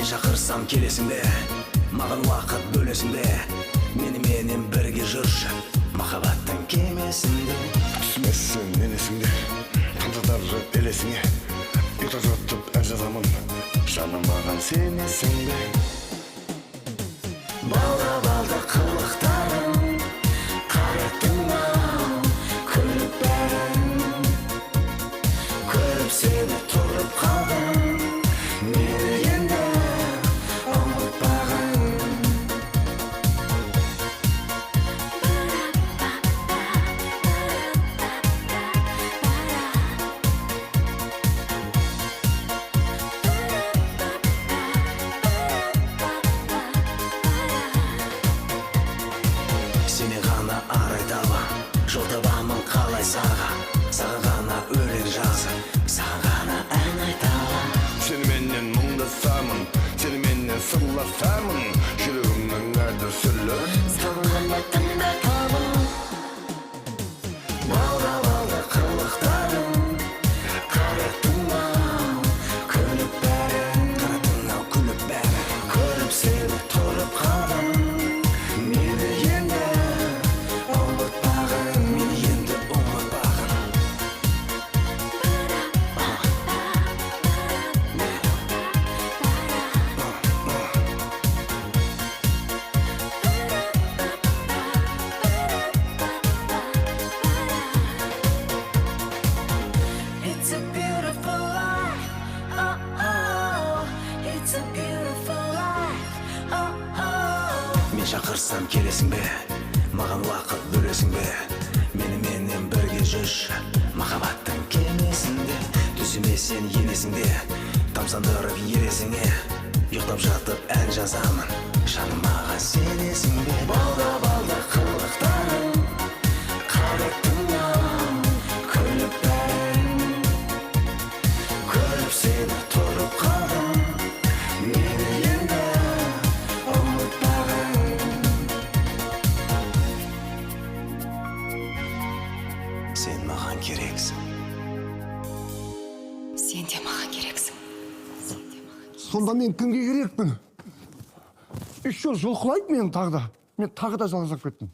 Мен шақырсам келесің бе, маған уақыт бөлесің бе, меніменен бірге жүрші махаббаттың кемесінде. Түсмессің ненесіңде, қандадары елесіңе, ұйта жатып әр жазамын, жаным маған сенесің бе? Балда қылықтарым, қараттың-ау, күліп бәрін. Көріп сені тұрып қалдым, мені енді ұмытпағын. Сені ғана арай табам, жол табамын қалай саған ғана өлең жазып, саған ғана ән айтамын. Сені менен мұңдасамын, сені менен сырласамын, жүрегімнің әрді сүрлі Саған ғана тыңдатамын. Балда қылықтарым, қараттың-ау, күліп бәрін. Қараттың-ау, күліп бәрін. Көріп сені тұрып қалдым, мені енді ұмытпағын, мені енді ұмытпағын. It's a beautiful life, oh oh. It's a beautiful life, oh oh. Мен шақырсам келесің бе, маған уақыт бөлесің бе, меніменен бірге жүрші махаббаттың кемесінде. Түсіме сен енесің де, тамсандырып елесіңе, ұйықтап жатып ән жазамын, жаным маған сенесің бе? Балда қылықтарым, қараттың-ау, күліп бәрін. Көріп сені тұрып қалдым, мені енді ұмытпағын. Сен маған керексің. Сен де маған керексің. Сонда мен кімге керекпін? Еще жұлқылайды мен тағы да жалғызап кеттім.